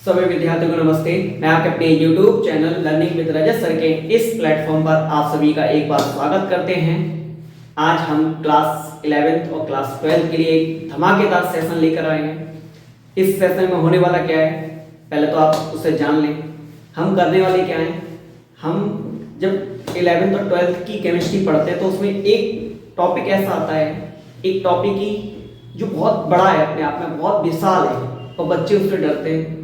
सभी विद्यार्थियों को नमस्ते। मैं आपके अपने YouTube channel learning with Rajat sir के इस प्लेटफॉर्म पर आप सभी का एक बार स्वागत करते हैं। आज हम क्लास 11th और क्लास 12th के लिए एक धमाकेदार सेशन लेकर आए हैं। इस सेशन में होने वाला क्या है, पहले तो आप उसे जान लें। हम करने वाले क्या हैं, हम जब 11th और 12th की केमिस्ट्री पढ़ते हैं तो उसमें एक टॉपिक ऐसा आता है, एक टॉपिक की जो बहुत बड़ा है, अपने आप में बहुत विशाल है और बच्चे उससे डरते हैं।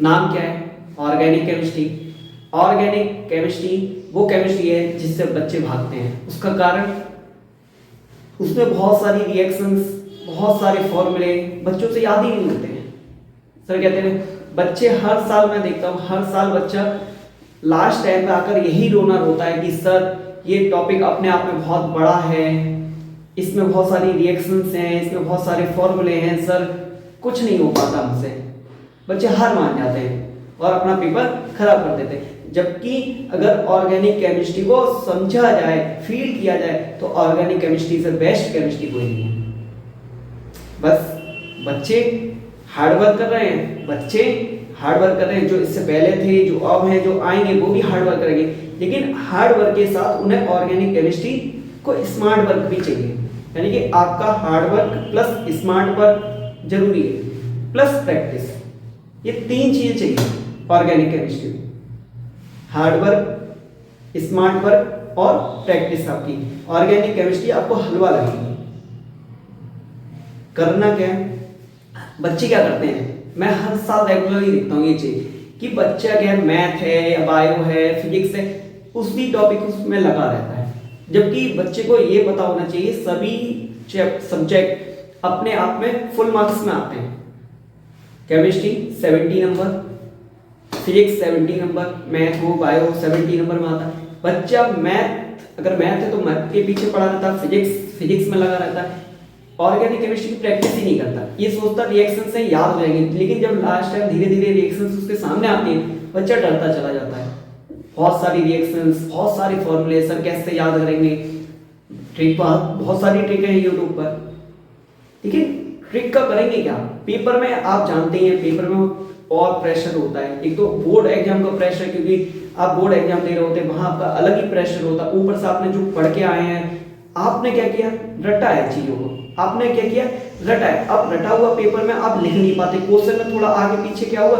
नाम क्या है? Organic chemistry. ऑर्गेनिक केमिस्ट्री वो केमिस्ट्री है जिससे बच्चे भागते हैं। उसका कारण, उसमें बहुत सारी रिएक्शंस, बहुत सारे फॉर्मूले बच्चों से याद ही नहीं होते हैं। सर कहते हैं बच्चे हर साल, मैं देखता हूँ हर साल बच्चा लास्ट टाइम पे आकर यही रोता है कि सर ये टॉपिक अपने आप में बहुत बड़ा है, इसमें बहुत सारी रिएक्शंस हैं, इसमें बहुत सारे फॉर्मूले हैं, सर कुछ नहीं हो पाता हमसे। बच्चे हार मान जाते हैं और अपना पेपर खराब कर देते हैं। जबकि अगर ऑर्गेनिक केमिस्ट्री को समझा जाए, फील किया जाए, तो ऑर्गेनिक केमिस्ट्री से बेस्ट केमिस्ट्री कोई नहीं है। बस बच्चे हार्ड वर्क कर रहे हैं, बच्चे हार्ड वर्क कर रहे हैं, जो इससे पहले थे, जो अब हैं, जो आएंगे, वो भी हार्ड वर्क करेंगे। लेकिन हार्ड वर्क के साथ उन्हें ऑर्गेनिक केमिस्ट्री को स्मार्ट वर्क भी चाहिए। यानी कि आपका hard work plus smart work जरूरी है, प्लस प्रैक्टिस। ये तीन चीजें चाहिए ऑर्गेनिक केमिस्ट्री में, हार्ड वर्क, स्मार्ट वर्क और प्रैक्टिस। आपकी ऑर्गेनिक केमिस्ट्री आपको हलवा लगेगी। करना क्या है, बच्चे क्या करते हैं, मैं हर साल रेगुलरली देखता हूँ ये चीज कि बच्चा क्या है, मैथ है या बायो है, फिजिक्स है, उसी टॉपिक उसमें लगा रहता है। जबकि बच्चे को ये पता होना चाहिए सभी सब्जेक्ट अपने आप में फुल मार्क्स में आते हैं। Chemistry 70 number, physics 70 number, math हो बायो 70 नंबर में आता है। बच्चा मैथ, अगर मैथ है तो मैथ के पीछे पड़ा रहता है, फिजिक्स में लगा रहता है, ऑर्गेनिक केमिस्ट्री की प्रैक्टिस ही नहीं करता। ये सोचता रिएक्शन से याद हो जाएंगे, लेकिन जब लास्ट टाइम धीरे धीरे रिएक्शंस उसके सामने आती है, बच्चा डरता चला जाता है। बहुत सारी रिएक्शंस, बहुत सारे फॉर्मूले, सर कैसे याद करेंगे, ट्रिक, बहुत सारी ट्रिक है यूट्यूब पर। लेकिन ट्रिक का करेंगे क्या, पेपर में आप जानते हैं, पेपर में और प्रेशर होता है। एक तो बोर्ड एग्जाम का प्रेशर, क्योंकि आप बोर्ड एग्जाम दे रहे होते हैं, वहां आपका अलग ही प्रेशर होता है। ऊपर से आपने जो पढ़ के आए हैं, आपने क्या किया, रटा है चीजों को, आपने क्या किया, रटा है। अब रटा हुआ पेपर में आप लिख नहीं पाते, क्वेश्चन में थोड़ा आगे पीछे क्या हुआ,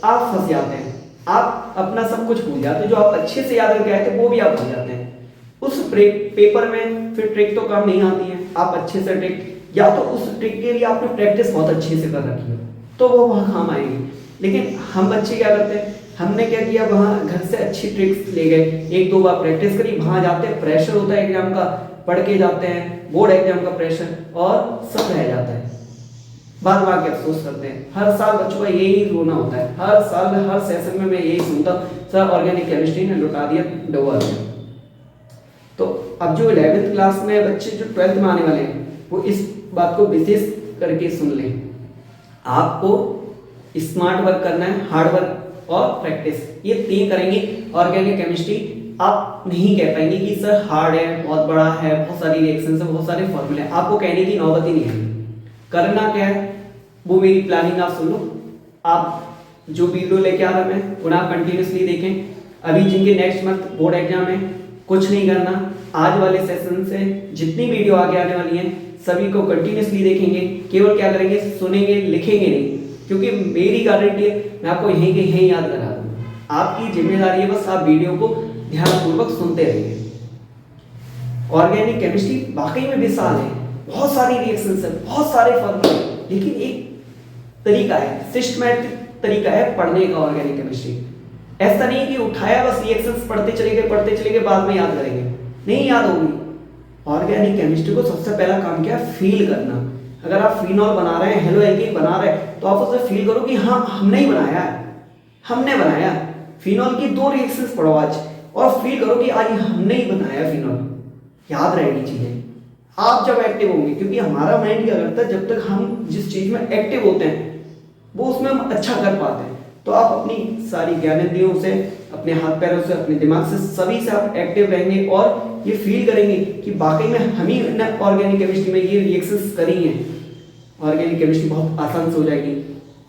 आप फंस जाते हैं, आप अपना सब कुछ भूल जाते हैं। जो आप अच्छे से याद करके आए थे वो भी आप भूल जाते हैं। उस पेपर में फिर ट्रिक तो काम नहीं आती है। आप अच्छे से ट्रिक, या तो उस ट्रिक के लिए आपने प्रैक्टिस बहुत अच्छे से कर रखी है तो वो वहाँ काम आएगी। लेकिन हम बच्चे क्या करते हैं, हमने क्या किया, वहाँ घर से अच्छी ट्रिक्स ले गए, एक दो बार प्रैक्टिस करी, वहाँ जाते हैं, प्रेशर होता है एग्जाम का, पढ़ के जाते हैं, बोर्ड एग्जाम का प्रेशर, और सब रह जाता है। बाद में आके अफसोस करते हैं। हर साल बच्चों का यही रोना होता है, हर साल हर सेशन में मैं यही सुनता हूँ, सर ऑर्गेनिक केमिस्ट्री ने लुटा दिया, डुबा दिया। तो अब जो 11th क्लास में बच्चे जो 12th में आने वाले हैं, वो इस बात को विशेष करके सुन लें। आपको स्मार्ट वर्क करना है, हार्ड वर्क और प्रैक्टिस, ये तीन करेंगे। ऑर्गेनिक केमिस्ट्री आप नहीं कह पाएंगे कि सर हार्ड है, बहुत बड़ा है, बहुत सारी रिएक्शंस है, बहुत सारे फॉर्मूले हैं, आपको कहने की नौबत ही नहीं है। करना क्या है, वो मेरी प्लानिंग आप सुन लो। आप जो वीडियो लेके आ रहा मैं, उन्हें आप कंटिन्यूसली देखें। अभी जिनके नेक्स्ट मंथ बोर्ड एग्जाम है, कुछ नहीं करना, आज वाले सेशन से जितनी वीडियो आगे आने वाली हैं सभी को कंटिन्यूसली देखेंगे। केवल क्या करेंगे, सुनेंगे, लिखेंगे नहीं, क्योंकि मेरी गारंटी है मैं आपको यहीं के यहीं याद करा दूंगा। आपकी जिम्मेदारी है बस आप वीडियो को ध्यानपूर्वक सुनते रहिए। ऑर्गेनिक केमिस्ट्री वाकई में विशाल है, बहुत सारी रिएक्शंस है, बहुत सारे फॉर्मूले, लेकिन एक तरीका है, सिस्टमैटिक तरीका है पढ़ने का ऑर्गेनिक केमिस्ट्री। ऐसा नहीं कि उठाया बस रिएक्शंस पढ़ते चले गए, बाद में याद करेंगे, नहीं याद होगी। ऑर्गेनिक केमिस्ट्री को सबसे पहला काम क्या है, फील करना। अगर आप फिनॉल बना रहे हैं, हेलो एल्कीन बना रहे हैं, तो आप उसे फील करो कि हाँ हमने ही बनाया है, हमने बनाया। फिनॉल की 2 रिएक्शंस पढ़ो आज और फील करो कि आज हमने ही बनाया फिनॉल। याद रहेगी चीजें आप जब एक्टिव होंगे, क्योंकि हमारा माइंड क्या करता है, जब तक हम जिस चीज में एक्टिव होते हैं वो उसमें हम अच्छा कर पाते हैं। तो आप अपनी सारी ज्ञानेंद्रियों से, अपने हाथ पैरों से, अपने दिमाग से, सभी से आप एक्टिव रहेंगे और ये फील करेंगे कि वाकई में हम ही ऑर्गेनिक केमिस्ट्री में ये रिएक्शंस करी हैं। ऑर्गेनिक केमिस्ट्री बहुत आसान से हो जाएगी।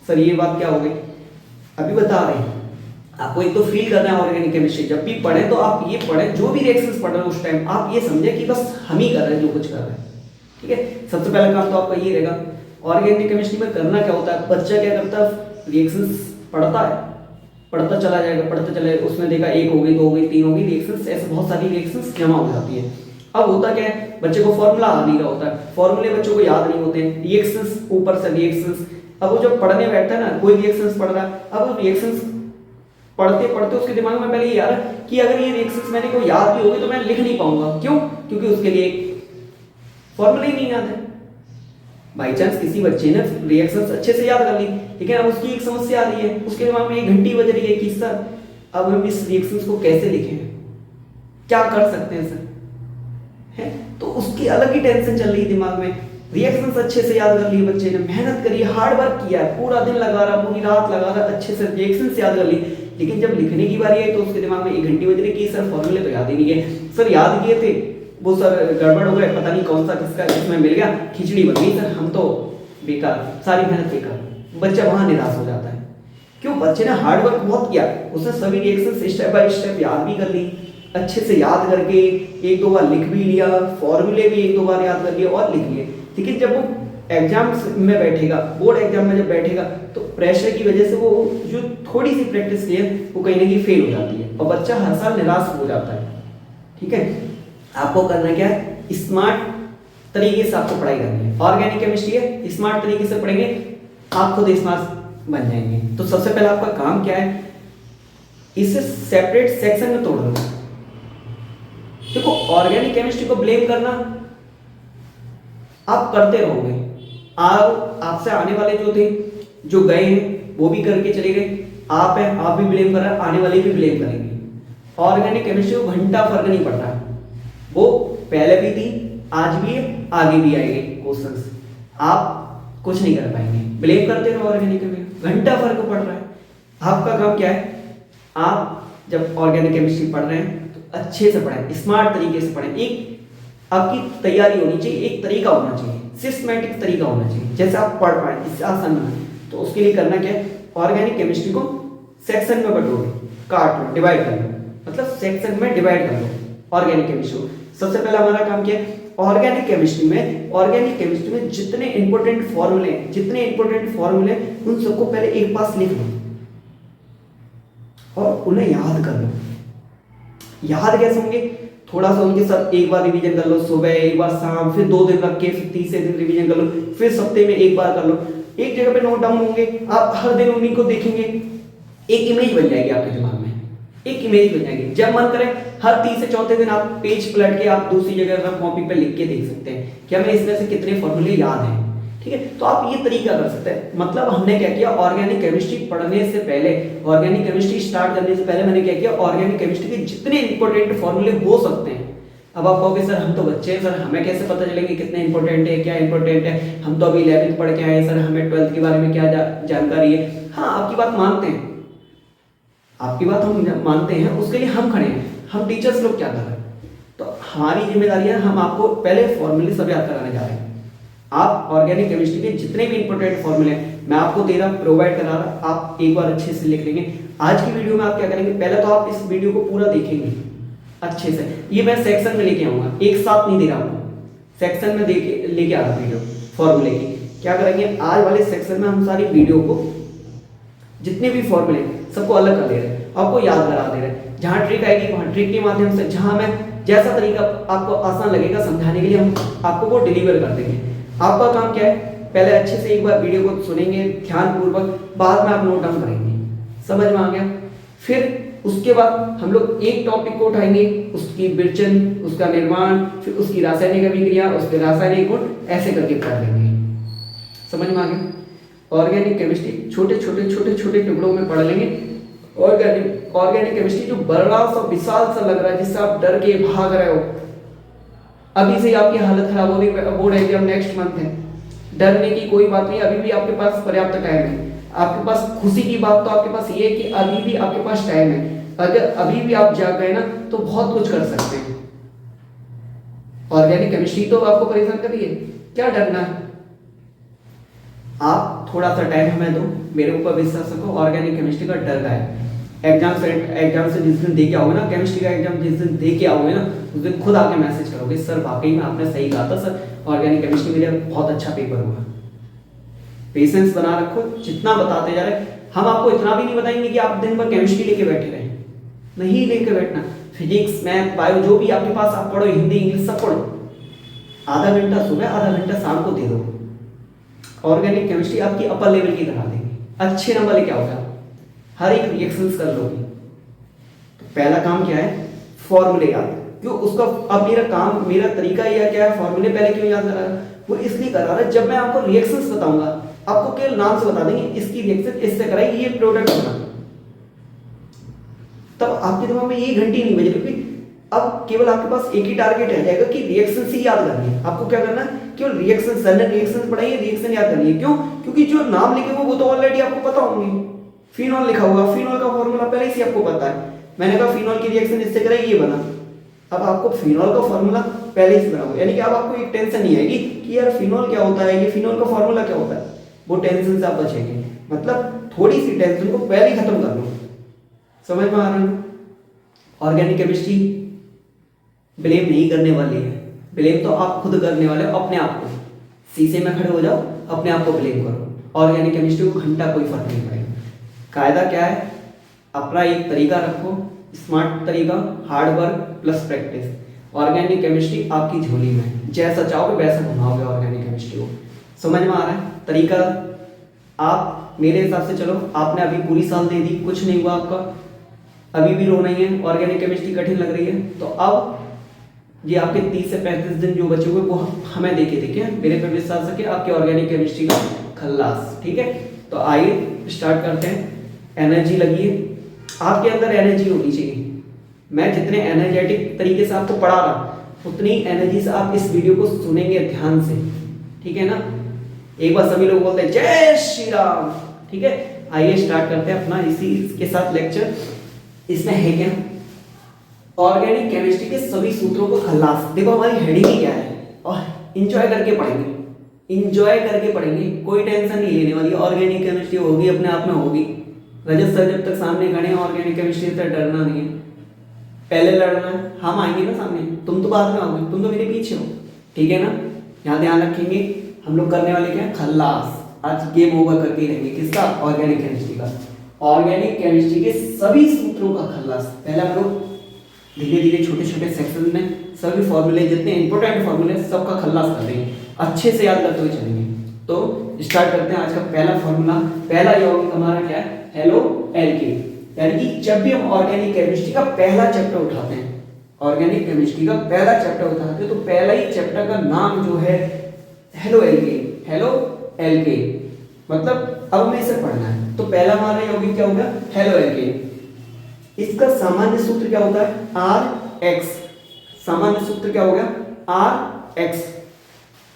सर ये बात क्या हो गई, अभी बता रहे हैं आपको, एक तो फील करना है ऑर्गेनिक केमिस्ट्री। जब भी पढ़ें तो आप ये पढ़ें, जो भी रिएक्शंस पढ़ रहे हैं उस टाइम आप ये समझे कि बस हम ही कर रहे हैं जो कुछ कर रहे हैं, ठीक है। सबसे पहला काम तो आपका ये रहेगा। ऑर्गेनिक केमिस्ट्री में करना क्या होता है, बच्चा क्या करता है, रिएक्शंस पढ़ता है, पढ़ता चला जाएगा, उसमें देखा 1 हो गई, 2 हो गई, 3 हो गई, रिएक्शंस ऐसे बहुत सारी रिएक्शंस जमा हो जाती है। अब होता क्या है, बच्चे को फॉर्मूला आ नहीं रहा होता है, फॉर्मूले बच्चों को याद नहीं होते हैं, रिएक्शंस ऊपर से रिएक्शंस। अब वो जब पढ़ने बैठता है ना, कोई रिएक्शंस पढ़ रहा है, अब रिएक्शंस पढ़ते पढ़ते उसके दिमाग में पहले ये आ रहा है कि अगर ये रिएक्शंस मैंने को याद भी होगी तो मैं लिख नहीं पाऊंगा। क्यों? क्योंकि उसके लिए फॉर्मूला ही नहीं याद है। बाई चांस किसी बच्चे ने रिएक्शंस अच्छे से याद कर ली, ठीक है, अब उसकी एक समस्या आ रही है, उसके दिमाग में एक घंटी बज रही है कि सर अब हम इस रिएक्शंस को कैसे लिखें, क्या कर सकते हैं सर, है तो उसकी अलग ही टेंशन चल रही है दिमाग में। रिएक्शंस अच्छे से याद कर लिए बच्चे ने, मेहनत करी, हार्ड वर्क किया, पूरा दिन लगा रहा, पूरी रात लगा रहा, अच्छे से रिएक्शंस याद कर ली, लेकिन जब लिखने की बारी आई तो उसके दिमाग में एक घंटी बज रही कि सर फॉर्मूले तो याद ही नहीं है, सर याद किए थे वो सर गड़बड़ हो गए, पता नहीं कौन सा किसका किसमें मिल गया, खिचड़ी बन गई सर, हम तो बेकार, सारी मेहनत बेकार। बच्चा वहां निराश हो जाता है। क्यों? बच्चे ने हार्ड वर्क बहुत किया, उसने सभी रिएक्शंस स्टेप बाय स्टेप याद भी कर ली, अच्छे से याद करके 1-2 बार लिख भी लिया, फॉर्मूले भी 1-2 बार याद कर लिए और लिख लिए। लेकिन जब वो एग्जाम में बैठेगा, बोर्ड एग्जाम में जब बैठेगा तो प्रेशर की वजह से वो जो थोड़ी सी प्रैक्टिस की है वो कहीं ना कहीं फेल हो जाती है और बच्चा हर साल निराश हो जाता है, ठीक है। आपको करना क्या है, स्मार्ट तरीके से आपको पढ़ाई करनी है। ऑर्गेनिक केमिस्ट्री है, स्मार्ट तरीके से पढ़ेंगे आप खुद स्मार्ट बन जाएंगे। तो सबसे पहले आपका काम क्या है, इसे सेपरेट सेक्शन में तोड़ दो। देखो ऑर्गेनिक केमिस्ट्री को ब्लेम करना आप करते रहोगे, आपसे आने वाले जो थे, जो गए हैं वो भी करके चले गए, आप हैं आप भी ब्लेम कर रहे हैं, आने वाले भी ब्लेम करेंगे। ऑर्गेनिक केमिस्ट्री को घंटा फर्क नहीं पड़ता, वो पहले भी थी, आज भी है, आगे भी आएंगे क्वेश्चंस, आप कुछ नहीं कर पाएंगे, ब्लेम करते रहो ऑर्गेनिक केमिस्ट्री, घंटा फर्क पड़ रहा है। आपका काम क्या है, आप जब ऑर्गेनिक केमिस्ट्री पढ़ रहे हैं तो अच्छे से पढ़ें, स्मार्ट तरीके से पढ़ें। एक आपकी तैयारी होनी चाहिए, एक तरीका होना चाहिए, सिस्टमैटिक तरीका होना चाहिए, जैसे आप पढ़ पाए इससे आसान में। तो उसके लिए करना क्या है, ऑर्गेनिक केमिस्ट्री को सेक्शन में बटोरो, काट लो, डिवाइड कर लो, मतलब सेक्शन में डिवाइड कर लो ऑर्गेनिक केमिस्ट्री को। सबसे पहला हमारा काम क्या है, ऑर्गेनिक केमिस्ट्री में जितने इंपॉर्टेंट फॉर्मूले उन सबको पहले एक पास लिख लो और उन्हें याद कर लो। याद कैसे होंगे, थोड़ा सा उनके साथ एक बार रिवीजन कर लो, सुबह एक बार, शाम, फिर 2 दिन रख के फिर तीसरे दिन रिवीजन कर लो, फिर सप्ते में एक बार कर लो। एक जगह पे नोट डाउन होंगे, आप हर दिन उन्हीं को देखेंगे, एक इमेज बन जाएगी आपके दिमाग में, एक इमेज बन जाएगी। जब मन करे हर 3 से 4 दिन आप पेज पलट के आप दूसरी जगह रफ कॉपी पे लिख के देख सकते हैं कि हमें इसमें से कितने फॉर्मूले याद हैं, ठीक है। तो आप ये तरीका कर सकते हैं। मतलब हमने क्या किया, ऑर्गेनिक केमिस्ट्री पढ़ने से पहले, ऑर्गेनिक केमिस्ट्री स्टार्ट करने से पहले मैंने क्या किया, ऑर्गेनिक केमिस्ट्री के जितने इंपॉर्टेंट फॉर्मूले हो सकते हैं। अब आप कहोगे सर हम तो बच्चे हैं, सर हमें कैसे पता चलेंगे कितने इंपॉर्टेंट है, क्या इंपॉर्टेंट है, हम तो अभी 11th पढ़ के आए हैं, सर हमें 12th के बारे में क्या जानकारी है। हाँ आपकी बात मानते हैं, आपकी बात हम मानते हैं, उसके लिए हम खड़े हैं, हम टीचर्स लोग क्या कर रहे हैं। तो हमारी जिम्मेदारी है, हम आपको पहले फॉर्मूले सब याद कराने जा रहे हैं। आप ऑर्गेनिक केमिस्ट्री के जितने भी इंपॉर्टेंट फॉर्मूले मैं आपको दे रहा, प्रोवाइड करा रहा, आप एक बार अच्छे से लिख लेंगे। आज की वीडियो में आप क्या करेंगे, पहले तो आप इस वीडियो को पूरा देखेंगे अच्छे से। ये मैं सेक्शन में लेके आऊंगा, एक साथ नहीं दे रहा हूँ, सेक्शन में लेके आ रहा वीडियो फॉर्मूले की। क्या करेंगे, आज वाले सेक्शन में हम सारी वीडियो को जितने भी फॉर्मूले सबको अलग कर ले रहे हैं, आपको याद करा दे रहे हैं। जहां ट्रिक आएगी वहां ट्रिक के माध्यम से, जहां मैं जैसा तरीका आपको आसान लगेगा समझाने के लिए हम आपको वो डिलीवर कर देंगे। आपका काम क्या है, पहले अच्छे से एक बार वीडियो को सुनेंगे ध्यानपूर्वक, बाद में आप नोट डाउन करेंगे, समझ में आ गया। फिर उसके बाद हम लोग एक टॉपिक को उठाएंगे, उसकी विरचन, उसका निर्माण, फिर उसकी रासायनिक अभिक्रिया, उसके रासायनिक गुण, ऐसे करके पढ़ लेंगे, समझ में आ गया। ऑर्गेनिक केमिस्ट्री छोटे टुकड़ों में पढ़ लेंगे। ऑर्गेनिक केमिस्ट्री जो बड़ा सा विशाल सा लग रहा है, जिससे आप डर के भाग रहे हो, अभी से आपकी हालत खराब हो रही है, बोर्ड एग्जाम नेक्स्ट मंथ है, डरने की कोई बात नहीं, अभी भी आपके पास पर्याप्त टाइम है। आपके पास खुशी की बात तो आपके पास ये है कि अभी भी आपके पास टाइम है, अगर अभी भी आप जाग गए ना तो बहुत कुछ कर सकते हैं। ऑर्गेनिक केमिस्ट्री तो आपको परेशान कर रही है, क्या डरना है, आप थोड़ा सा टाइम हमें दो, मेरे ऊपर विश्वास रखो, ऑर्गेनिक केमिस्ट्री का डर का है। एग्जाम से जिस दिन दे के आओगे ना, केमिस्ट्री का एग्जाम जिस दिन दे के आओगे ना, उस दिन खुद आके मैसेज करोगे सर वाकई में आपने सही कहा था सर, ऑर्गेनिक केमिस्ट्री मेरा बहुत अच्छा पेपर हुआ। पेशेंस बना रखो, जितना बताते जा रहे, हम आपको इतना भी नहीं बताएंगे कि आप दिन भर केमिस्ट्री लेके बैठे रहे, नहीं लेके बैठना। फिजिक्स, मैथ, बायो जो भी आपके पास आप पढ़ो, हिंदी इंग्लिश सब पढ़ो, आधा घंटा सुबह आधा घंटा शाम को दे दो। ऑर्गेनिक केमिस्ट्री आपकी अपर लेवल की करा देंगे, अच्छे नंबर लेके आओगे, हर एक रिएक्शंस कर लोगे। तो पहला काम क्या है, फॉर्मूले याद। क्यों उसका, अब मेरा काम, मेरा तरीका यह क्या है, फॉर्मूले पहले क्यों याद करा रहा है, वो इसलिए करा रहा है जब मैं आपको रिएक्शंस बताऊंगा, आपको केवल नाम से बता देंगे इसकी रिएक्शन इससे कराई, ये प्रोडक्ट बना, तब आपके दिमाग में ये घंटी नहीं बजेगी, क्योंकि अब केवल आपके पास एक ही टारगेट रह जाएगा कि रिएक्शन से याद करनी है। आपको क्या करना है, केवल रिएक्शन, सर ने रिएक्शन पढ़ाई है, रिएक्शन याद करनी है। क्यों? क्योंकि जो नाम लिखे हुए वो तो ऑलरेडी आपको पता होंगे। फिनॉल लिखा हुआ, फिनॉल का फॉर्मूला पहले से आपको पता है, मैंने कहा फिनॉल की रिएक्शन इससे कराई, ये बना। अब आपको फिनॉल का फॉर्मूला पहले से बना हुआ, यानी कि अब आपको एक टेंशन नहीं आएगी कि यार फिनॉल क्या होता है, ये फिनॉल का फॉर्मूला क्या होता है, वो टेंशन से आप बचेंगे। मतलब थोड़ी सी टेंशन को पहले ही खत्म कर लो। समझ में आ रहा है? ऑर्गेनिक केमिस्ट्री ब्लेम नहीं करने वाली है, ब्लेम तो आप खुद करने वाले हो अपने आप को। शीशे में खड़े हो जाओ, अपने आप को ब्लेम करो। ऑर्गेनिक केमिस्ट्री को घंटा कोई फर्क नहीं पड़ेगा। कायदा क्या है, अपना एक तरीका रखो, स्मार्ट तरीका, hard work plus practice. Organic chemistry आपकी झोली में, जैसा चाहोगे वैसा घुमाओगे ऑर्गेनिक केमिस्ट्री को। समझ में आ रहा है तरीका? आप मेरे हिसाब से चलो, आपने अभी पूरी साल दे दी, कुछ नहीं हुआ आपका, अभी भी रो नहीं है, ऑर्गेनिक केमिस्ट्री कठिन लग रही है, तो अब ये आपके 30 से 35 दिन जो बचे हुए वो हमें देके देखिए, मेरे पे विश्वास रखिए, आपके ऑर्गेनिक केमिस्ट्री का खल्लास। ठीक है, तो आइए स्टार्ट करते हैं। एनर्जी लगी है, आपके अंदर एनर्जी होनी चाहिए। मैं जितने एनर्जेटिक तरीके से आपको पढ़ा रहा, उतनी एनर्जी से आप इस वीडियो को सुनेंगे ध्यान से, ठीक है ना? एक बार सभी लोग बोलते हैं जय श्री राम। ठीक है, आइए स्टार्ट करते हैं अपना इसी के साथ लेक्चर। इसमें है क्या, ऑर्गेनिक केमिस्ट्री के सभी सूत्रों को खल्लास। देखो हमारी हेडिंग ही क्या है, और इंजॉय करके पढ़ेंगे, इंजॉय करके पढ़ेंगे, कोई टेंशन नहीं लेने वाली। ऑर्गेनिक केमिस्ट्री होगी, अपने आप में होगी। रजत सर जब तक सामने खड़े हैं, ऑर्गेनिक केमिस्ट्री से डरना नहीं है, पहले लड़ना है। हम आएंगे ना सामने, तुम तो बाद में आओगे, तुम तो मेरे पीछे हो, ठीक है ना? यहाँ ध्यान रखेंगे, हम लोग करने वाले क्या है, खल्लास। आज गेम ओवर करके रहेंगे, किसका? ऑर्गेनिक केमिस्ट्री का। ऑर्गेनिक केमिस्ट्री के सभी सूत्रों का खल्लास। पहले हम लोग धीरे धीरे छोटे छोटे सेक्शन में सभी फॉर्मूले, जितने इंपॉर्टेंट फॉर्मूले सबका खल्लास कर देंगे, अच्छे से याद करते हुए चलेंगे। तो स्टार्ट करते हैं आज का पहला फॉर्मूला। पहला यौगिक हमारा क्या है, हेलो एल्केन। यानी कि जब भी हम ऑर्गेनिक केमिस्ट्री का पहला चैप्टर उठाते हैं, ऑर्गेनिक केमिस्ट्री का पहला चैप्टर उठाते हैं, तो पहला ही चैप्टर का नाम जो है हेलो एल्केन, हेलो एल्केन। मतलब अब हमें इसे पढ़ना है, तो पहला हमारा यौगिक क्या होगा, हेलो एल्केन। इसका सामान्य सूत्र क्या होता है, आर एक्स। सामान्य सूत्र क्या हो गया, आर एक्स।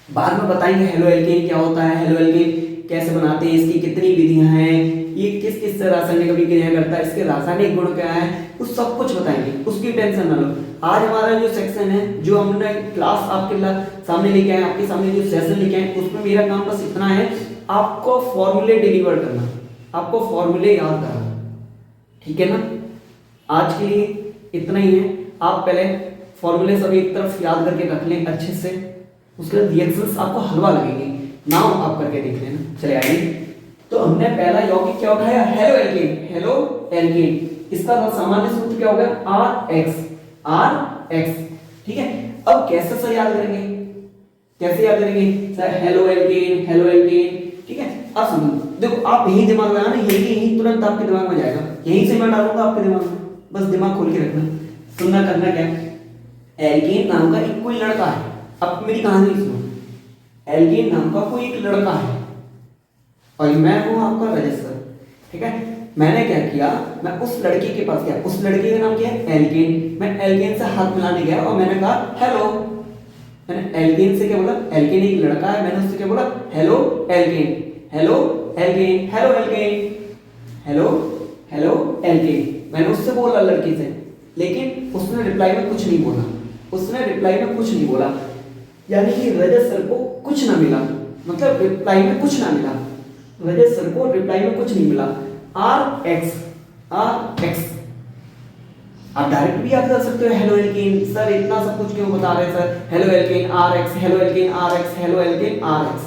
बाद में बताएंगे हेलो एल्केन क्या होता है, हेलो एल्केन कैसे बनाते हैं, इसकी कितनी विधियां हैं, ये किस किस से रासायनिक अभिक्रिया करता है, इसके रासायनिक गुण क्या है, उस सब कुछ बताएंगे, उसकी टेंशन ना लो। आज हमारा जो सेक्शन है, जो हमने क्लास आपके सामने लेके आए, आपके सामने जो सेशन लेके आए, उसमें मेरा काम बस इतना है, आपको फॉर्मूले डिलीवर करना, आपको फॉर्मूले याद करना, ठीक है ना? आज के लिए इतना ही है। आप पहले फॉर्मूले सभी एक तरफ याद करके रख लें अच्छे से, उसके बाद रिएक्शंस आपको हलवा लगेंगे, नाम आप करके देख लेना। चले आइए, तो हमने पहला यौगिक क्या उठाया, हेलो एल्केन, हेलो एल्केन। इसका सामान्य सूत्र क्या होगा, आर एक्स, आर एक्स। ठीक है, अब कैसे सर याद करेंगे, कैसे याद करेंगे sir, haloalkane, halo alkane. ठीक है, अब सुनो, देखो आप यही दिमाग लगाना, यही तुरंत आपके दिमाग में जाएगा, यहीं से मैं डालूंगा आपके दिमाग में, बस दिमाग खोल के रखना। सुनना, करना क्या है, एल्केन नाम का एक कोई लड़का है। अब मेरी कहानी सुनो, एल्केन नाम का कोई एक लड़का है और मैं हूं आपका रजत सर। ठीक है, मैंने क्या किया, मैं उस लड़के के पास गया, उस लड़के का नाम क्या है, एल्केन। मैं एल्केन से हाथ मिलाने गया और मैंने कहा हेलो। मैंने एल्केन से क्या बोला, एल्केन एक लड़का है, मैंने उससे क्या बोला, halo alkane, haloalkane, haloalkane, hello halo alkane. मैंने उससे बोला लड़की से, लेकिन उसने रिप्लाई में कुछ नहीं बोला, उसने रिप्लाई में कुछ नहीं बोला, यानी कि रजत सर को कुछ ना मिला, मतलब रिप्लाई में कुछ ना मिला। रजत सर को रिप्लाई में कुछ नहीं मिला, आर एक्स, आर एक्स। आप डायरेक्ट भी याद कर सकते हो, हेलो एल्केन। सर इतना सब कुछ क्यों बता रहे हैं sir, haloalkane R X, haloalkane R X, haloalkane R X.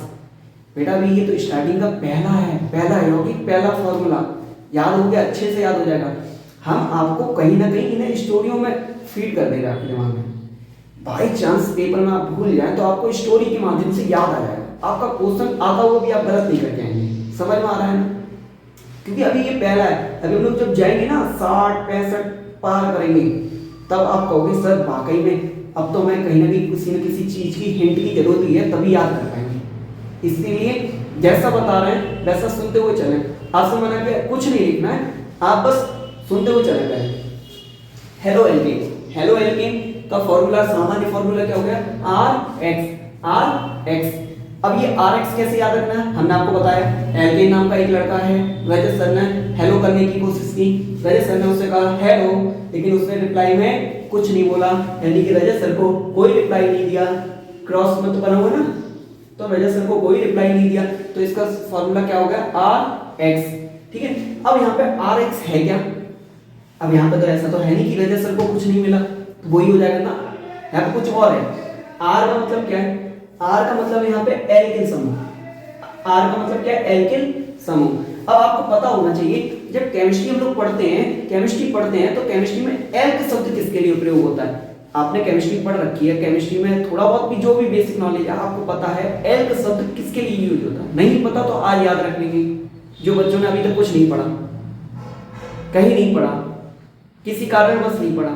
बेटा भी ये तो स्टार्टिंग का पहला यौगिक, पहला फॉर्मूला याद हो गया, अच्छे से याद हो जाएगा। हम आपको कहीं ना कहीं इन्हें स्टोरियों में फीड कर देगा आपके दिमाग में। बाई चांस पेपर में आप भूल जाए तो आपको स्टोरी के माध्यम से याद आ जाएगा, आपका क्वेश्चन आता हुआ भी आप गलत नहीं करके आएंगे। समझ में आ रहा है ना? क्योंकि अभी ये पहला है, अभी हम लोग जब जाएंगे ना 60-65 पार करेंगे, तब आप कहोगे सर वाकई में अब तो मैं कहीं ना कहीं किसी न किसी चीज की हिंट की जरूरत ही है, तभी याद कर पाएंगे। इसलिए जैसा बता रहे हैं वैसा सुनते हुए चलें। आपसे मना किया कुछ नहीं लिखना है, आप बस सुनते हुए चले गए। हेलो एल्केन, हेलो एल्केन का फॉर्मूला, सामान्य फॉर्मूला क्या हो गया, आर एक्स, आर एक्स। अब ये आर एक्स कैसे याद रखना है, हमने आपको बताया। एल्केन नाम का एक लड़का है, रजत सर ने हेलो करने की कोशिश की, रजत सर ने उससे कहा हेलो, लेकिन उसने रिप्लाई में कुछ नहीं बोला, यानी कि रजत सर को कोई रिप्लाई नहीं दिया। क्रॉस में तो बना हुआ ना, तो रजत सर को कोई रिप्लाई नहीं दिया, तो इसका फॉर्मूला क्या हो गया, आर एक्स। ठीक है, अब यहाँ पे आर एक्स है क्या, अब यहाँ पे तो ऐसा तो है नहीं कि रजत सर को कुछ नहीं मिला, तो वही हो जाएगा ना, यहाँ पे कुछ और है। आर का मतलब क्या है, आर का मतलब यहाँ पे एल्किल समूह, आर का मतलब क्या है, एल्किल समूह। अब आपको पता होना चाहिए, जब केमिस्ट्री हम लोग पढ़ते हैं, केमिस्ट्री पढ़ते हैं, तो केमिस्ट्री में एल्क शब्द किसके लिए प्रयोग होता है। आपने केमिस्ट्री पढ़ रखी है, केमिस्ट्री में थोड़ा बहुत भी जो भी बेसिक नॉलेज है आपको पता है, एल्क शब्द किसके लिए यूज होता है। नहीं पता तो आज याद रख लेंगे, जो बच्चों ने अभी तक कुछ नहीं पढ़ा, कहीं नहीं पढ़ा, किसी कारणवश नहीं पढ़ा,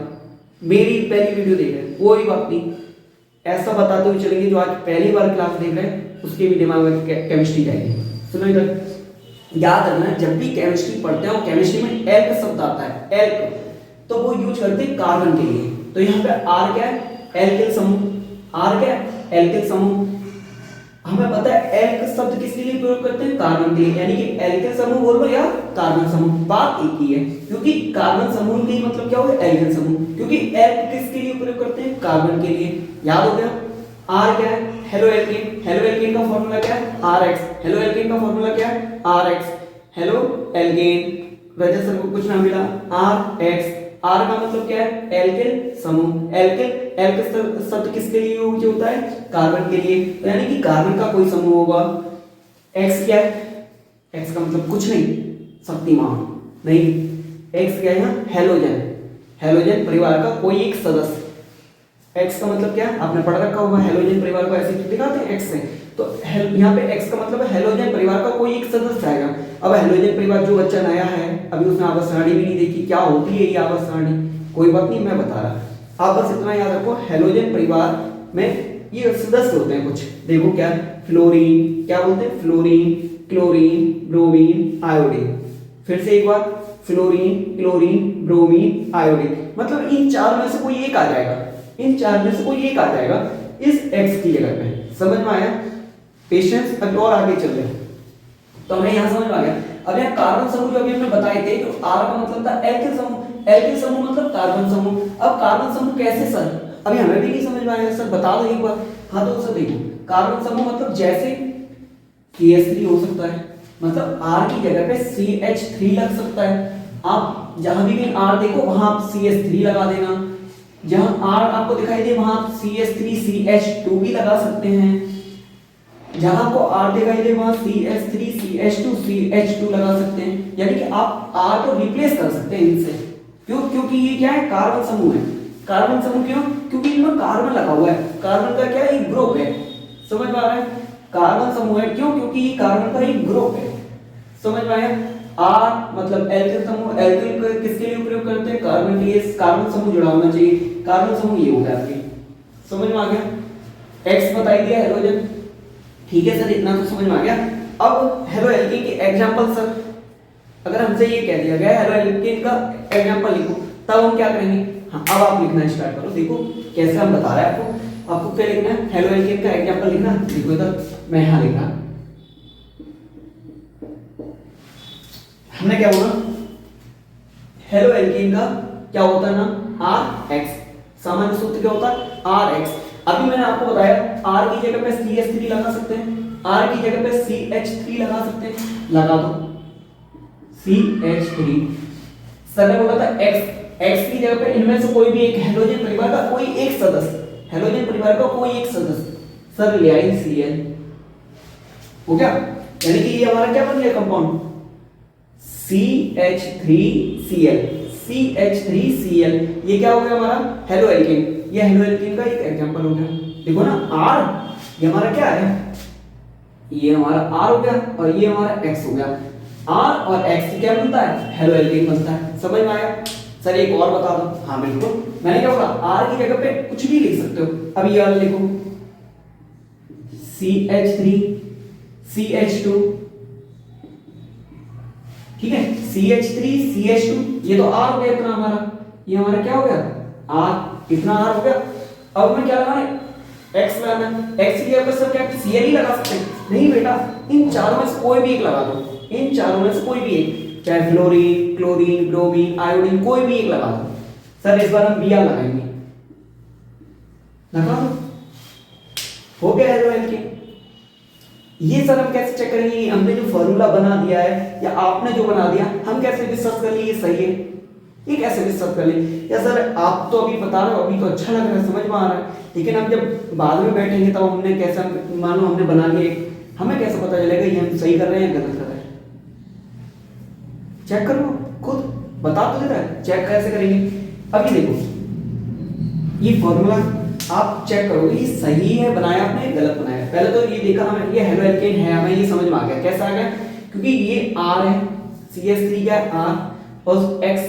मेरी पहली वीडियो देख रहे हैं, कोई बात नहीं, ऐसा बताते हुए चलेंगे। जो आज पहली बार क्लास देख रहे हैं उसके भी दिमाग में केमिस्ट्री जाएगी। सुनो इधर, याद रखना, जब भी केमिस्ट्री पढ़ते हैं, केमिस्ट्री में एल्क शब्द आता है, एल्क, तो वो यूज करते हैं कार्बन के लिए। तो यहाँ पे आर क्या है, एल्किल समूह, आर क्या है, एल्किल समूह। हमें पता है एल्क शब्द किसके लिए प्रयोग करते हैं, कार्बन के लिए, यानी कि एल्किल समूह बोल लो या कार्बन समूह, बात एक ही है, क्योंकि कार्बन समूह का मतलब क्या होगा, एल्किल समूह, क्योंकि एल्क किसके लिए प्रयोग करते हैं, कार्बन के लिए। याद हो गया, आर क्या है, हेलो एल्केन, हेलो एल्केन का फॉर्मूला क्या है, आर एक्स, हेलो एल्केन का फॉर्मूला क्या है, R X, haloalkane. Rajat sir को कुछ ना मिला, आर एक्स, आर का मतलब क्या है, एल्किल समूह, एल्किल, एल्किल शब्द किसके लिए यूज होता है, कार्बन के लिए, तो यानी कि कार्बन का कोई समूह होगा। एक्स क्या है, एक्स का मतलब कुछ नहीं, शक्तिमान नहीं, एक्स क्या है यहाँ, हेलोजन, हेलोजन परिवार का कोई एक सदस्य। एक्स का मतलब क्या है, आपने पढ़ रखा होगा, हेलोजन परिवार को ऐसे दिखाते हैं एक्स से, तो यहाँ पे एक्स का मतलब है हेलोजन परिवार का कोई एक सदस्य आएगा। अब हेलोजन परिवार जो बच्चा नया है, अभी उसने आवर्त सारणी भी नहीं देखी, क्या होती है ये आवर्त सारणी, कोई बात नहीं, मैं बता रहा, आप बस इतना याद रखो, हेलोजन परिवार में ये सदस्य होते हैं कुछ, देखो क्या, फ्लोरीन, क्या बोलते हैं, फ्लोरीन, क्लोरीन, ब्रोमीन, आयोडीन। फिर से एक बार, फ्लोरीन, क्लोरीन, ब्रोमीन, आयोडीन, मतलब इन चार में से कोई एक आ जाएगा, इन चार में से कोई एक आ जाएगा इस एक्स की जगह पे। समझ में आया, पेशेंस। अब और आगे चल रहे हैं, तो हमें यहाँ समझ में आ गया। अब यहाँ कार्बन समूह जो अभी हमने बताए थे, जो आर का मतलब था एल्किल समूह, एल्किल समूह मतलब कार्बन समूह। अब कार्बन समूह कैसे सर, अभी हमें भी नहीं समझ में आया सर, बता दो एक बार। हाँ तो सर देखो, कार्बन समूह मतलब जैसे CH3 हो सकता है, मतलब R की जगह पे CH3 लग सकता है। आप जहां भी कहीं R देखो वहां आप CH3 लगा देना, जहां R आपको दिखाई दे वहां आप CH3 CH2 भी लगा सकते हैं, जहां आपको R दिखाई दे वहां CH3 CH2 CH2 लगा सकते हैं, यानी कि आप R को रिप्लेस कर सकते हैं इनसे। क्यों, क्योंकि ये क्या है, कार्बन समूह है। कार्बन समूह क्यों, क्योंकि इनमें कार्बन लगा हुआ है, कार्बन का क्या है, एक ग्रुप है। समझ में आ रहा है, कार्बन समूह है क्यों, क्योंकि ये कार्बन का एक ग्रुप है। समझ में आया, R मतलब एल्किल समूह, एल्किल किसके लिए प्रयोग करते हैं, कार्बन के लिए, कार्बन समूह जुड़ा होना चाहिए, कार्बन समूह ये हो गया आपके। समझ में आ गया, X बताई दिया हेलोजन, ठीक है सर, इतना तो समझ में आ गया। अब हेलो एल्केन के एग्जांपल सर, अगर हमसे ये कह दिया गया हेलो एल्केन का एग्जांपल लिखो, तब हम क्या करेंगे। हाँ, अब आप लिखना स्टार्ट करो, देखो कैसे हम बता रहे हैं आपको। आपको क्या लिखना है, हेलो एल्केन का एग्जांपल लिखना, देखो इधर मैं यहाँ लिखा, हमने क्या बोला, हेलो एल्केन का क्या होता है ना, आर एक्स, सामान्य सूत्र क्या होता है, आर एक्स। अभी मैंने आपको बताया R की जगह पे CH3 लगा सकते हैं, R की जगह पे CH3 लगा सकते हैं, लगा दो CH3। सर ने बोला था X की जगह पे इनमें से कोई भी एक हैलोजन परिवार का कोई एक सदस्य, हैलोजन परिवार का कोई एक सदस्य, सर ले आई Cl, हो गया। यानी कि ये हमारा क्या बन गया कंपाउंड CH3Cl, CH3Cl। ये क्या हो गया हमारा हेलो एल्केन, ये हेलो एल्केन का एक एग्जांपल हो गया। देखो ना R ये हमारा क्या है, ये हमारा R हो गया और ये हमारा X हो गया। R और X से क्या बनता है, हेलो एल्केन बनता है। समझ में आया? सर एक और बता दो। हाँ बिल्कुल, मैंने क्या बोला R की जगह पे कुछ भी लिख सकते हो। अब ये वाला लिखो CH3 CH2, ठीक है, CH3 CH2, ये तो R हो गया इतना हमारा, ये हमारा क्या हो गया R, इतना R हो गया। अब मैं क्या लगाना है, X लगाना है। X की जगह पर सब क्या Cl ही लगा सकते हैं? नहीं बेटा, इन चारों में से कोई भी एक लगा दो, इन चारों में से कोई भी एक, चाहे फ्लोरीन, क्लोरीन, ब्रोमीन, आयोडीन, कोई भी एक लगा दो। सर इस बार हम Br लगाएंगे, लगा दो, हो गया हेलो एल्केन। ये सर हम कैसे चेक करेंगे, हमने जो फॉर्मूला बना दिया है या आपने जो बना दिया, हम कैसे डिस्कस कर लिए सही है, ये कैसे डिस्कस कर ले। या सर आप तो अभी बता रहे हो, अभी तो अच्छा लग रहा है, समझ में आ रहा है, लेकिन हम जब बाद में बैठेंगे तब हमने कैसा, मान लो हमने बना लिया, हमें कैसे पता चलेगा ये हम सही कर रहे हैं या गलत कर रहे हैं। चेक करो खुद, बता तो दे रहा है, चेक कैसे करेंगे। अभी देखो ये फॉर्मूला आप चेक करोगे ये सही है बनाया आपने, गलत बनाया। पहले तो ये देखा हमें, ये हेलो एल्केन है, हमें ये समझ में आ गया। कैसा आ गया, क्योंकि ये R है, CH3 का R और X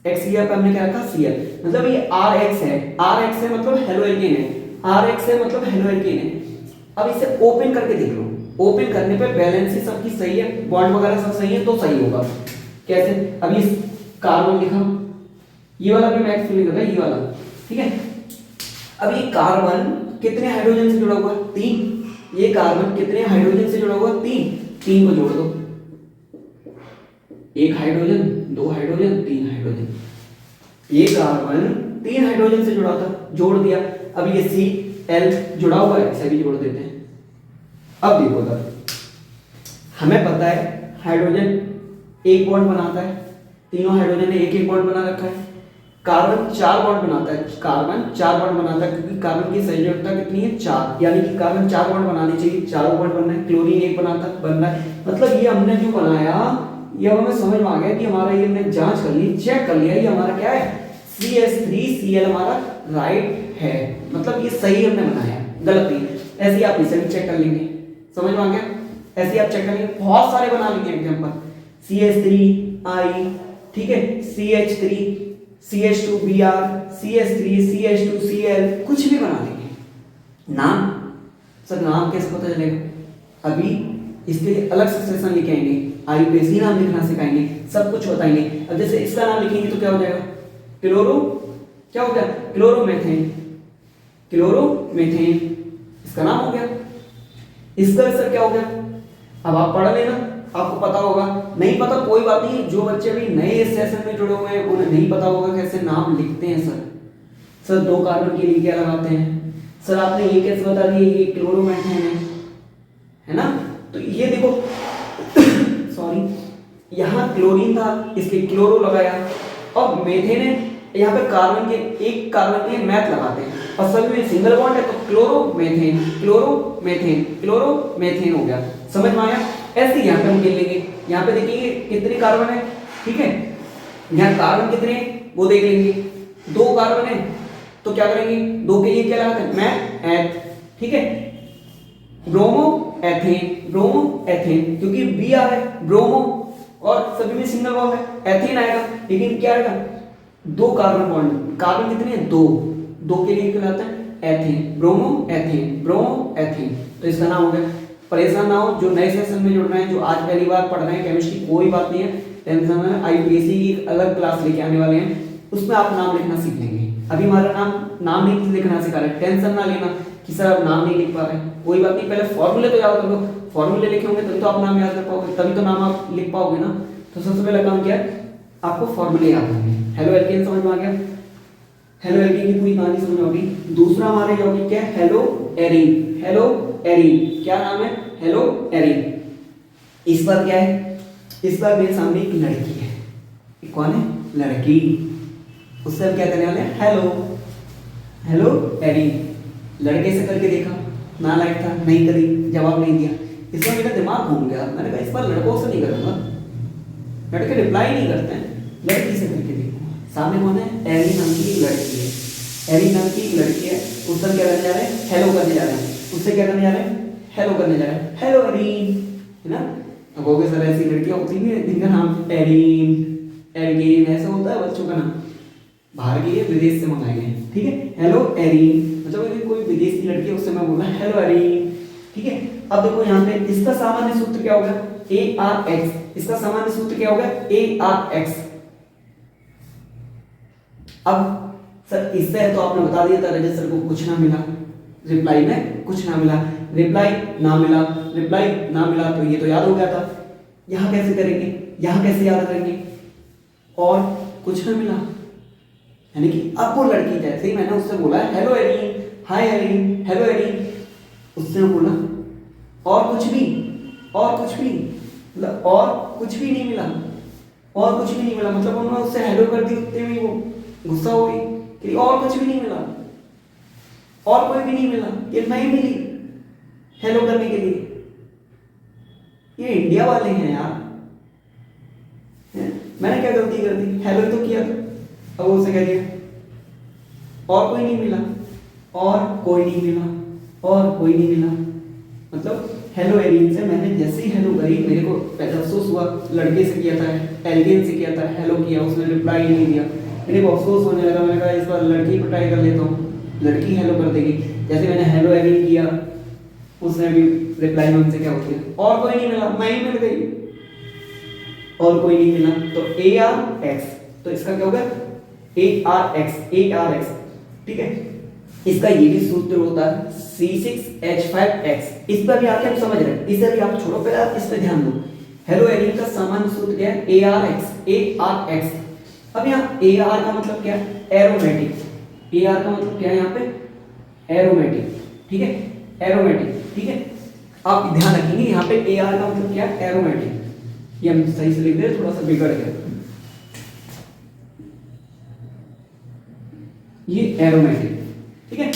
की जगह पे हमने क्या रखा Cl, मतलब ये RX है, RX है मतलब हेलो एल्केन है, RX है मतलब हेलो एल्केन है। अब इसे ओपन करके देख लो, ओपन करने पे बैलेंस सबकी सही है, बॉन्ड वगैरह सब सही है तो सही होगा। कैसे, अब ये कार्बन लिखा, ये वाला भी मैक्स लिखा था, ये वाला, ठीक है। अब ये कार्बन कितने हाइड्रोजन से जुड़ा हुआ है, 3। ये कार्बन कितने हाइड्रोजन से जुड़ा हुआ है, 3 को जोड़ दो, 1 हाइड्रोजन, 2 हाइड्रोजन, 3 हाइड्रोजन। ये कार्बन 3 हाइड्रोजन से जुड़ा था, जोड़ दिया। अब ये Cl जुड़ा हुआ है, इसे भी जोड़ देते हैं। अब देखो सर, हमें पता है हाइड्रोजन एक बॉन्ड बनाता है, तीनों हाइड्रोजन ने एक एक बॉन्ड बना रखा है। कार्बन 4 बॉन्ड बनाता है, कार्बन 4 बॉन्ड बनाता है, क्योंकि कार्बन की संयोजकता कितनी है 4, यानी कि कार्बन 4 बॉन्ड बनाने चाहिए, 4 बॉन्ड बनना है। क्लोरीन एक बन रहा है, मतलब ये हमने जो बनाया, ये हमें समझ में आ गया कि हमारा ये हमने जांच कर ली, चेक कर लिया, ये हमारा क्या है CH3Cl हमारा राइट है, मतलब ये सही हमने बनाया, गलत नहीं। ऐसे ही आप इसे भी चेक कर लेंगे, समझ में आ गया। ऐसे ही आप चेक कर लेंगे, बहुत सारे बना लेंगे एग्जांपल, CH3I, ठीक है, CH3 CH2Br, CH3 CH2Cl, कुछ भी बना लेंगे। नाम, सर नाम कैसे पता चलेगा, अभी इसके लिए अलग से सेशन लेके आएंगे, आईयूपीएसी नाम लिखना सिखाएंगे, सब कुछ बताएंगे। अब जैसे इसका नाम लिखेंगे तो क्या हो जाएगा, क्लोरो, क्या हो गया, क्लोरोमेथेन, क्लोरोमेथेन इसका नाम हो गया। इसका सर क्या हो गया, अब आप पढ़ लेना, आपको पता होगा। नहीं पता कोई बात नहीं, जो बच्चे अभी नए इस सेशन में जुड़े हुए हैं उन्हें नहीं पता होगा कैसे नाम लिखते हैं। सर 2 कार्बन के लिए क्या लगाते हैं, सर आपने ये कैसे बता दिया, ये क्लोरोमेथेन है ना। तो ये देखो सॉरी, यहाँ क्लोरीन था इसलिए क्लोरो लगाया, और मेथेन है, यहाँ पे कार्बन के एक कार्बन के मैथ लगाते हैं, और सभी में सिंगल बॉन्ड है तो क्लोरोमेथेन, क्लोरोमेथेन, क्लोरोमेथेन हो गया। समझ में आया। ऐसे यहाँ पे हम गिन लेंगे, यहाँ पे देखेंगे कितने कार्बन है, ठीक है, यहाँ कार्बन कितने हैं वो देख लेंगे। 2 कार्बन है तो क्या करेंगे, 2 के लिए क्या लगाते हैं, मैं एथ, ठीक है, ब्रोमो एथेन, ब्रोमो एथेन, क्योंकि Br है ब्रोमो और सभी में सिंगल बॉन्ड है, एथेन आएगा, लेकिन क्या आएगा 2 कार्बन बॉन्ड, कार्बन कितने हैं 2 के लिए क्या लगाते हैं ethane, bromo ethane, bromo ethane. तो इसका नाम हो गया। परेशान ना हो, जो नए सेशन में जुड़ रहे हैं, जो आज पहली बार पढ़ रहे हैं केमिस्ट्री, कोई बात नहीं है, टेंशन है, आईयूपीएसी की अलग क्लास लेके आने वाले हैं, उसमें आप नाम लिखना सीख लेंगे। अभी हमारा नाम नहीं लिखना सिखा रहे, टेंशन ना लेना कि सर आप नाम नहीं लिख पा रहे हैं, कोई बात नहीं, पहले फॉर्मूले तो याद कर लो, फॉर्मूले लिखे होंगे तभी तो आप नाम याद कर पाओगे, तभी तो नाम आप लिख पाओगे ना। तो सबसे पहला काम क्या है, आपको फॉर्मूले याद होंगे। हेलो एल्केन समझ में आ गया, हेलो एल्केन की पूरी कहानी समझ में होगी। दूसरा हमारे यौगिक क्या है, हेलो एरीन, हेलो एरीन। क्या नाम है? Hello arene. इस बार क्या है? इस बार मेरे सामने एक लड़की है। कौन है? लड़की। उससे हम क्या करने वाले हैं? Hello hello arene. लड़के से करके देखा, ना लाइक था, नहीं करी, जवाब नहीं दिया। इस बार मेरा दिमाग घूम गया। मैंने कहा इस बार लड़कों से नहीं करूंगा, लड़के रिप्लाई नहीं करते हैं, लड़की से करके देखो। सामने कौन है? एरी नाम की एक लड़की है। एरी नाम की एक लड़की है। उससे क्या करने जा रहे हैं? हेलो करने जा रहे हैं। उससे क्या करने जा रहे हैं? हेलो करने जा रहे हैं। हेलो एरीन, है ना? अब हो गए सर, ऐसी लड़कियां होती हैं जिनका नाम एरीन, एरगेन ऐसा होता है बच्चों का नाम, बाहर की है, विदेश से मंगाए गए हैं। ठीक है, हेलो एरीन मतलब यदि कोई विदेश की लड़की है उससे मैं बोला हेलो एरीन। ठीक है, अब देखो यहाँ पे इसका सामान्य सूत्र क्या होगा? A R x. इसका सामान्य सूत्र क्या होगा? A R x. अब सर इससे तो आपने बता दिया था रजत सर को कुछ ना मिला, रिप्लाई में कुछ ना मिला, रिप्लाई ना मिला, रिप्लाई ना मिला, तो ये तो याद हो गया था। यहां कैसे करेंगे? यहां कैसे याद करेंगे? और कुछ ना मिला यानी कि अब वो लड़की जैसे ही मैंने उससे बोला हेलो एरीन, हाय एरीन, हेलो एरीन, उसने बोला और कुछ भी, और कुछ भी, मतलब और कुछ भी नहीं मिला, और कुछ भी नहीं मिला। मतलब उन्होंने उससे हेलो कर दी, उतने में वो गुस्सा हो गई कि और कुछ भी नहीं मिला, और कोई भी नहीं मिला, ये नहीं मिली हेलो करने के लिए। ये इंडिया वाले हैं यार। मैंने क्या गलती कर दी? हेलो ही तो किया था। अब वो उसे कह दिया और कोई नहीं मिला, और कोई नहीं मिला, और कोई नहीं मिला। मतलब हेलो एरीन से मैंने जैसे ही हेलो करी, मेरे को पहले अफसोस हुआ, लड़के से किया था, एलिगेन से किया था, हेलो किया, उसने रिप्लाई नहीं दिया, मेरे को अफसोस होने लगा। मैंने कहा इस बार लड़की को ट्राई कर लेता हूँ, लड़की हेलो कर देगी। जैसे मैंने हेलो एरीन किया, उसने भी रिप्लाई में हमसे क्या होती है? और कोई नहीं मिला, मैं ही मिल गई, और कोई नहीं मिला। तो ए आर एक्स, तो इसका क्या होगा? A R x, A R x. ठीक है, इसका ये भी सूत्र होता है C6H5X। इस पर भी आके आप समझ रहे हैं, इसे भी आप छोड़ो, पहले आप इस पे ध्यान दो। हेलो एरीन का सामान्य सूत्र क्या है? A R x, A R x. अब यहाँ ए आर का मतलब क्या है? एरोमेटिक। ए आर का मतलब क्या है यहाँ पे? एरोमेटिक। ठीक है, एरोमेटिक। ठीक है, आप ध्यान रखेंगे यहाँ पे ए आर का मतलब क्या है? एरोमेटिक। ये हम सही से लिख दे, थोड़ा सा बिगड़ गया, ये एरोमेटिक। ठीक है,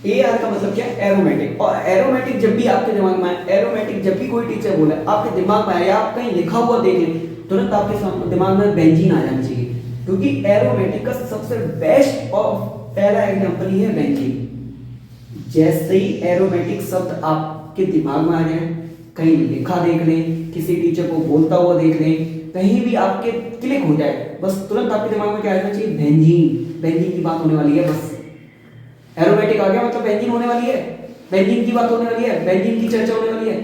ए आर का मतलब क्या है? एरोमेटिक। और एरोमेटिक जब भी आपके दिमाग में आए, एरोमेटिक जब भी कोई टीचर बोले आपके दिमाग में आए, या आप कहीं लिखा हुआ देखें, तुरंत आपके दिमाग में बेंजीन आ जाना चाहिए, क्योंकि एरोमेटिक का सबसे बेस्ट और पहला एग्जांपल ही है बेंजीन। जैसे ही एरोमेटिक शब्द आपके दिमाग में आ जाए, कहीं लिखा देख लें, किसी टीचर को बोलता हुआ देख लें, कहीं भी आपके क्लिक हो जाए, बस तुरंत आपके दिमाग में क्या आना चाहिए? बेंजीन। बेंजीन की बात होने वाली है, बस एरोमेटिक आ गया मतलब बेंजीन होने वाली है, बेंजीन की बात होने वाली है, बेंजीन की चर्चा होने वाली है।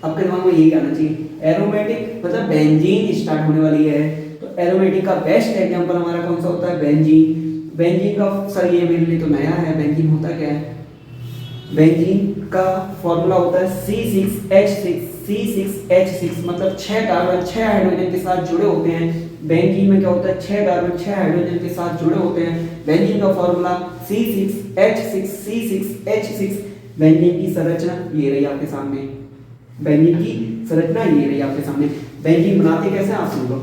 आपके दिमाग में यही आना चाहिए, एरोमेटिक मतलब बेंजीन स्टार्ट होने वाली है। तो एरोमेटिक का बेस्ट एग्जांपल हमारा कौन सा होता है? बेंजीन। बेंजीन का सर ये मेरे लिए तो नया है, बेंजीन होता क्या है? बेंजीन का फॉर्मूला होता है C6H6। C6H6 मतलब 6 कार्बन 6 हाइड्रोजन के साथ जुड़े होते हैं। बेंजीन में क्या होता है? 6 कार्बन 6 हाइड्रोजन के साथ जुड़े होते हैं। बेंजीन का फॉर्मूला C6H6, C6H6। बेंजीन की संरचना ये रही आपके सामने, बेंजीन की संरचना ये रही आपके सामने। बेंजीन बनाते कैसे आप सुन लो।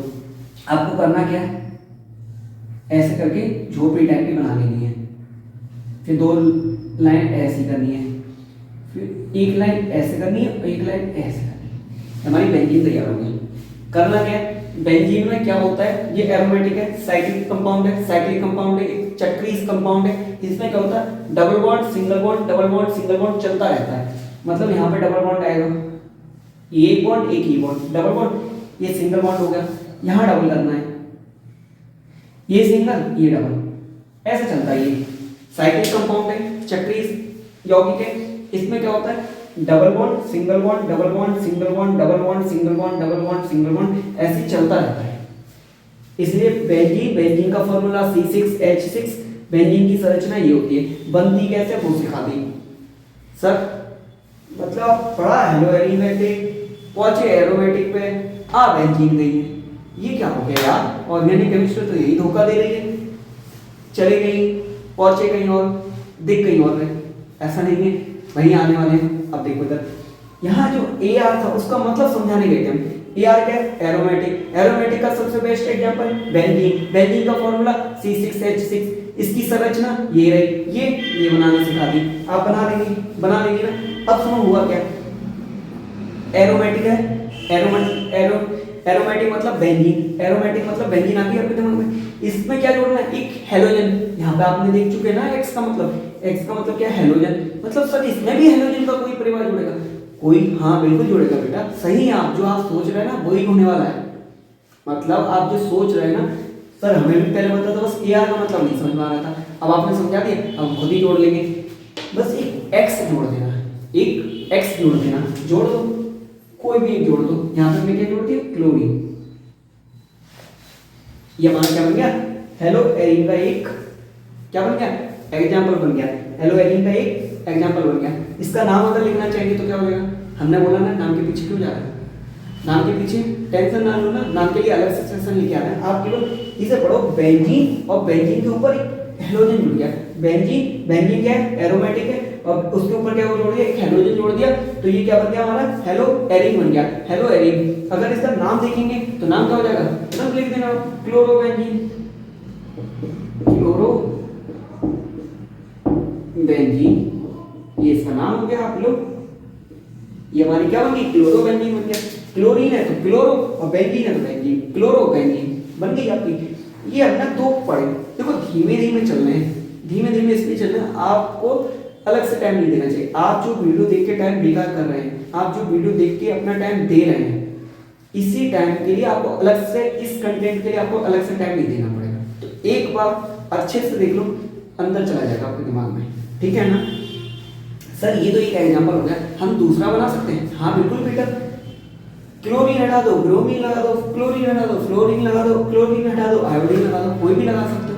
आपको करना क्या है? ऐसे करके झोपड़ी टाइप की बना लेनी है, फिर 2 लाइन ऐसी करनी है, फिर एक लाइन ऐसे करनी है और एक लाइन ऐसे करनी है। हमारी बेंजीन तैयार हो गई। करना क्या है? बेंजीन में क्या होता है? ये एरोमेटिक है, साइक्लिक कंपाउंड है, साइक्लिक कंपाउंड है, एक चक्रीय कंपाउंड है। इसमें क्या होता है? Double bond single bond, double bond single bond चलता रहता है। मतलब यहाँ पे डबल बॉन्ड आएगा, ये एक बॉन्ड एक ही बॉन्ड, डबल बॉन्ड, ये सिंगल बॉन्ड हो गया, यहाँ डबल करना है, ये सिंगल ये डबल, ऐसे चलता है। ये साइक्लिक कंपाउंड है, चक्रीय यौगिक है। इसमें क्या होता है? Double bond single bond, double bond single bond, double bond single bond, double bond single bond, ऐसे चलता रहता है। इसलिए बेंजीन, बेंजीन का फॉर्मूला C6H6। बेंजीन की संरचना ये होती है। बनती कैसे वो सिखा दी सर, मतलब पढ़ा हेलो एरोमेटिक, पहुंचे एरोमेटिक पे, आ बेंजीन गई है। ये क्या हो गया यार? ऑर्गेनिक केमिस्ट्री तो यही धोखा दे रही है, चले गई, पहुंचे कहीं और, दिख कहीं और है। ऐसा नहीं है, वहीं आने वाले हैं। अब देखो इधर, यहाँ जो AR था उसका मतलब समझाने गए थे हम। AR क्या है? एरोमेटिक। एरोमेटिक का सबसे बेस्ट एग्जांपल बेंजीन। बेंजीन का फॉर्मूला C6H6। इसकी संरचना ये रही, ये बनाना सिखा दी, आप बना लेंगे ना। अब सुनो हुआ क्या, एरोमेटिक है, एरोमेटिक मतलब बेंजीन, एरोमेटिक मतलब बेंजीन आ गई आपके दिमाग में। इसमें क्या जोड़ना है? एक हेलोजन। यहाँ पे आपने देख चुके ना X का मतलब क्या है? हेलोजन। मतलब सर इसमें भी हेलोजन का कोई परिवार जुड़ेगा? कोई, हाँ बिल्कुल जुड़ेगा बेटा, सही है। आप जो आप सोच रहे हैं ना वही होने वाला है। मतलब आप जो सोच रहे हैं ना, सर हमें भी पहले पता था, बस AR का मतलब नहीं समझ में आ रहा था, अब आपने समझा दिया, अब खुद ही जोड़ लेंगे। बस एक X जोड़ देना, एक X जोड़ देना, जोड़ दो, कोई भी एक जोड़ दो। यहाँ पे मैं क्या जोड़ दिया? क्लोरीन। ये हमारा क्या बन गया? हेलो एरिन का एक क्या बन गया? एग्जाम्पल बन गया। हेलो एरिन का एक एग्जाम्पल बन गया। इसका नाम अगर लिखना चाहिए तो क्या हो जाएगा? हमने बोला ना नाम के पीछे क्यों जा रहा है, नाम के पीछे टेंशन ना लो ना, नाम के लिए अलग से सेक्शन लिखे आ रहा है। आप केवल इसे पढ़ो बेंजीन, और बेंजीन के ऊपर एक हेलोजन जुड़ गया। बेंजीन क्या है? एरोमेटिक है, और उसके ऊपर क्या जोड़ दिया? एक हेलोजन जोड़ दिया, तो ये क्या बन गया हमारा? हेलो एरिन बन गया। Hello Erin. अगर इसका नाम देखेंगे तो नाम क्या हो जाएगा? तुरंत लिख देना क्लोरोबेंजीन। क्लोरोबेंजीन, ये इसका नाम हो गया। आप लोग ये हमारी क्या बन गई? क्लोरोबेंजीन बन गया। क्लोरीन है तो क्लोरो, और बेंजीन है तो बेंजीन, क्लोरोबेंजीन बन गई आपकी। ये हमने दो पढ़े। देखो धीमे धीमे चलना है, धीमे धीमे इसलिए चलना है, आपको अलग से टाइम नहीं देना चाहिए। आप जो वीडियो देख के टाइम बेकार कर रहे हैं, आप जो वीडियो देख के अपना टाइम दे रहे हैं, इसी टाइम के लिए आपको अलग से, इस कंटेंट के लिए आपको अलग से टाइम नहीं देना पड़ेगा। तो एक बार अच्छे से देख लो, अंदर चला जाएगा आपके दिमाग में, ठीक है ना। सर ये तो एक एग्जांपल हो गया, हम दूसरा बना सकते हैं। हाँ बिल्कुल बेटा, क्लोरीन हटा दो, ब्रोमीन लगा दो, क्लोरीन हटा दो, फ्लोरीन लगा दो, क्लोरीन हटा दो, आयोडीन लगा दो, कोई भी लगा सकते हो।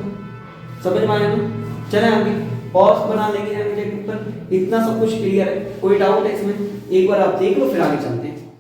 समझ में आया ना? चले आगे पॉज बना लेंगे ऊपर। इतना सब कुछ क्लियर है? कोई डाउट है इसमें? एक बार आप देख लो फिर आगे चलते हैं।